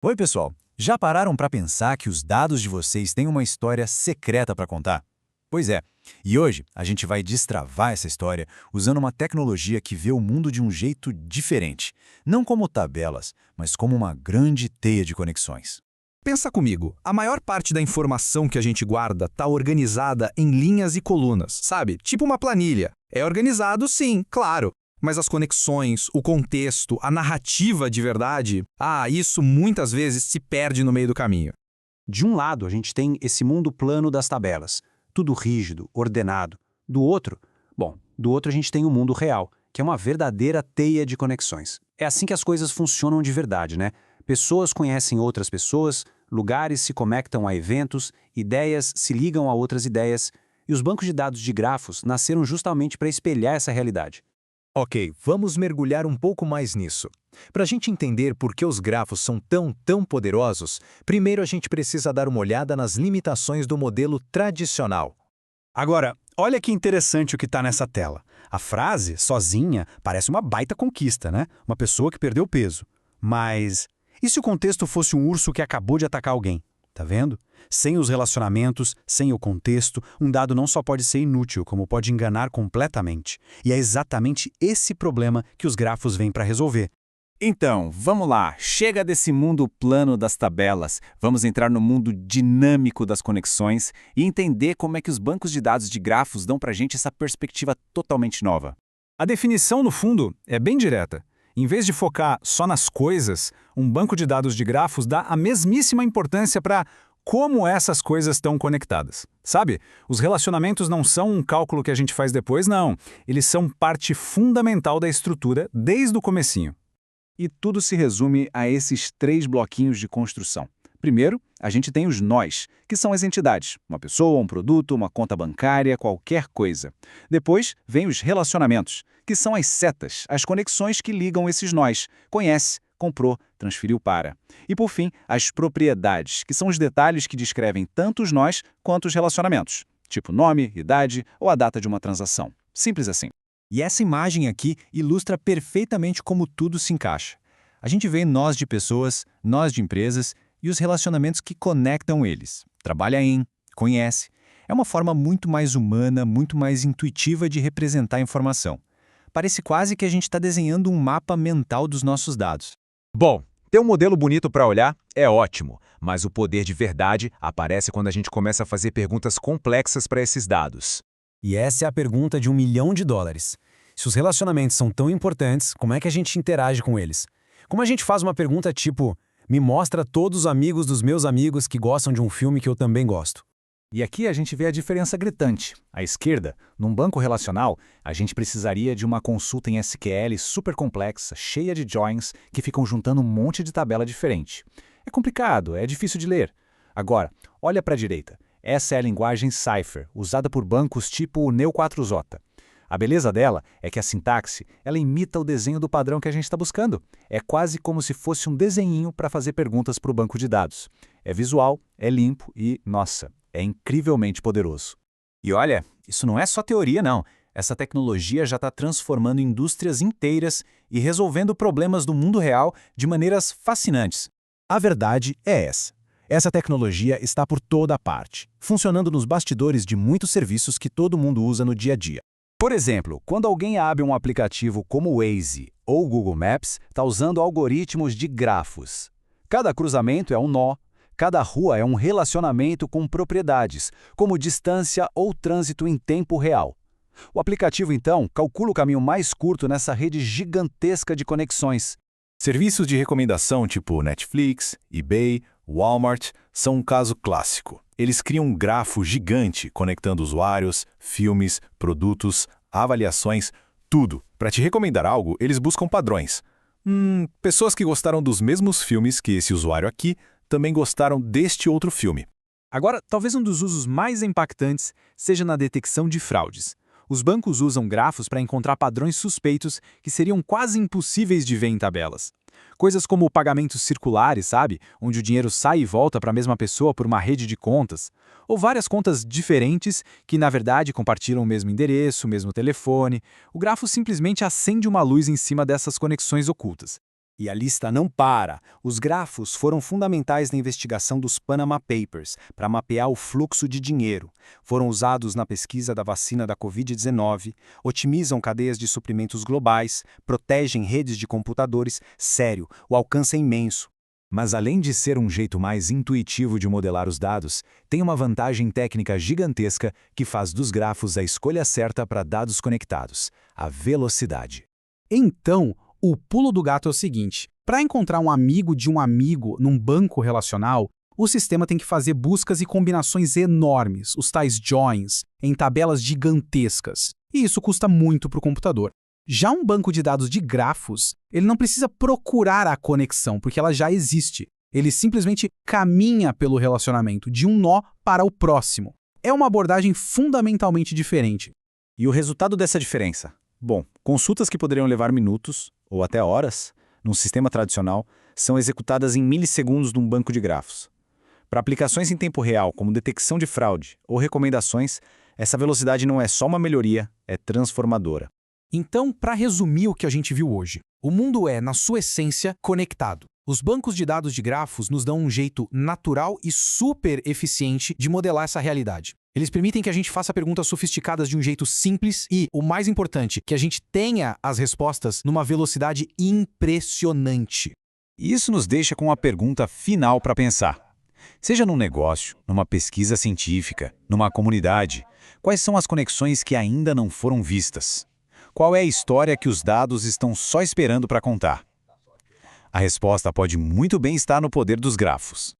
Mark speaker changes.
Speaker 1: Oi, pessoal! Já pararam para pensar que os dados de vocês têm uma história secreta para contar? Pois é, e hoje a gente vai destravar essa história usando uma tecnologia que vê o mundo de um jeito diferente. Não como tabelas, mas como uma grande teia de conexões.
Speaker 2: Pensa comigo, a maior parte da informação que a gente guarda está organizada em linhas e colunas, sabe? Tipo uma planilha. É organizado, sim, claro. Mas as conexões, o contexto, a narrativa de verdade, isso muitas vezes se perde no meio do caminho.
Speaker 3: De um lado, a gente tem esse mundo plano das tabelas, tudo rígido, ordenado. Do outro a gente tem o mundo real, que é uma verdadeira teia de conexões. É assim que as coisas funcionam de verdade, né? Pessoas conhecem outras pessoas, lugares se conectam a eventos, ideias se ligam a outras ideias, e os bancos de dados de grafos nasceram justamente para espelhar essa realidade.
Speaker 2: Ok, vamos mergulhar um pouco mais nisso. Para a gente entender por que os grafos são tão poderosos, primeiro a gente precisa dar uma olhada nas limitações do modelo tradicional.
Speaker 4: Agora, olha que interessante o que está nessa tela. A frase, sozinha, parece uma baita conquista, né? Uma pessoa que perdeu peso. Mas e se o contexto fosse um urso que acabou de atacar alguém? Tá vendo? Sem os relacionamentos, sem o contexto, um dado não só pode ser inútil, como pode enganar completamente. E é exatamente esse problema que os grafos vêm para resolver.
Speaker 5: Então, vamos lá, chega desse mundo plano das tabelas, vamos entrar no mundo dinâmico das conexões e entender como é que os bancos de dados de grafos dão pra gente essa perspectiva totalmente nova.
Speaker 4: A definição, no fundo, é bem direta. Em vez de focar só nas coisas, um banco de dados de grafos dá a mesmíssima importância para como essas coisas estão conectadas. Sabe? Os relacionamentos não são um cálculo que a gente faz depois, não. Eles são parte fundamental da estrutura desde o comecinho.
Speaker 5: E tudo se resume a esses 3 bloquinhos de construção. Primeiro, a gente tem os nós, que são as entidades, uma pessoa, um produto, uma conta bancária, qualquer coisa. Depois, vem os relacionamentos, que são as setas, as conexões que ligam esses nós. Conhece, comprou, transferiu para. E por fim, as propriedades, que são os detalhes que descrevem tanto os nós quanto os relacionamentos, tipo nome, idade ou a data de uma transação. Simples assim.
Speaker 1: E essa imagem aqui ilustra perfeitamente como tudo se encaixa. A gente vê nós de pessoas, nós de empresas e os relacionamentos que conectam eles. Trabalha em, conhece. É uma forma muito mais humana, muito mais intuitiva de representar a informação. Parece quase que a gente está desenhando um mapa mental dos nossos dados.
Speaker 2: Bom, ter um modelo bonito para olhar é ótimo, mas o poder de verdade aparece quando a gente começa a fazer perguntas complexas para esses dados.
Speaker 1: E essa é a pergunta de $1 milhão. Se os relacionamentos são tão importantes, como é que a gente interage com eles? Como a gente faz uma pergunta tipo, me mostra todos os amigos dos meus amigos que gostam de um filme que eu também gosto?
Speaker 3: E aqui a gente vê a diferença gritante. À esquerda, num banco relacional, a gente precisaria de uma consulta em SQL super complexa, cheia de joins, que ficam juntando um monte de tabela diferente. É complicado, é difícil de ler. Agora, olha para a direita. Essa é a linguagem Cypher, usada por bancos tipo o Neo4j. A beleza dela é que a sintaxe, ela imita o desenho do padrão que a gente está buscando. É quase como se fosse um desenhinho para fazer perguntas para o banco de dados. É visual, é limpo e, nossa, é incrivelmente poderoso.
Speaker 1: E olha, isso não é só teoria, não. Essa tecnologia já está transformando indústrias inteiras e resolvendo problemas do mundo real de maneiras fascinantes. A verdade é essa. Essa tecnologia está por toda parte, funcionando nos bastidores de muitos serviços que todo mundo usa no dia a dia.
Speaker 3: Por exemplo, quando alguém abre um aplicativo como o Waze ou o Google Maps, está usando algoritmos de grafos. Cada cruzamento é um nó, cada rua é um relacionamento com propriedades, como distância ou trânsito em tempo real. O aplicativo, então, calcula o caminho mais curto nessa rede gigantesca de conexões.
Speaker 2: Serviços de recomendação tipo Netflix, eBay, Walmart são um caso clássico. Eles criam um grafo gigante conectando usuários, filmes, produtos, avaliações, tudo. Para te recomendar algo, eles buscam padrões. Pessoas que gostaram dos mesmos filmes que esse usuário aqui também gostaram deste outro filme.
Speaker 4: Agora, talvez um dos usos mais impactantes seja na detecção de fraudes. Os bancos usam grafos para encontrar padrões suspeitos que seriam quase impossíveis de ver em tabelas. Coisas como pagamentos circulares, sabe? Onde o dinheiro sai e volta para a mesma pessoa por uma rede de contas. Ou várias contas diferentes que, na verdade, compartilham o mesmo endereço, o mesmo telefone. O grafo simplesmente acende uma luz em cima dessas conexões ocultas.
Speaker 6: E a lista não para. Os grafos foram fundamentais na investigação dos Panama Papers para mapear o fluxo de dinheiro. Foram usados na pesquisa da vacina da Covid-19, otimizam cadeias de suprimentos globais, protegem redes de computadores. Sério, o alcance é imenso.
Speaker 2: Mas além de ser um jeito mais intuitivo de modelar os dados, tem uma vantagem técnica gigantesca que faz dos grafos a escolha certa para dados conectados: a velocidade.
Speaker 7: Então, o pulo do gato é o seguinte: para encontrar um amigo de um amigo num banco relacional, o sistema tem que fazer buscas e combinações enormes, os tais joins, em tabelas gigantescas. E isso custa muito para o computador. Já um banco de dados de grafos, ele não precisa procurar a conexão, porque ela já existe. Ele simplesmente caminha pelo relacionamento de um nó para o próximo. É uma abordagem fundamentalmente diferente.
Speaker 3: E o resultado dessa diferença? Bom, consultas que poderiam levar minutos, ou até horas, num sistema tradicional, são executadas em milissegundos num banco de grafos. Para aplicações em tempo real, como detecção de fraude ou recomendações, essa velocidade não é só uma melhoria, é transformadora.
Speaker 8: Então, para resumir o que a gente viu hoje, o mundo é, na sua essência, conectado. Os bancos de dados de grafos nos dão um jeito natural e super eficiente de modelar essa realidade. Eles permitem que a gente faça perguntas sofisticadas de um jeito simples e, o mais importante, que a gente tenha as respostas numa velocidade impressionante.
Speaker 2: E isso nos deixa com uma pergunta final para pensar. Seja num negócio, numa pesquisa científica, numa comunidade, quais são as conexões que ainda não foram vistas? Qual é a história que os dados estão só esperando para contar? A resposta pode muito bem estar no poder dos grafos.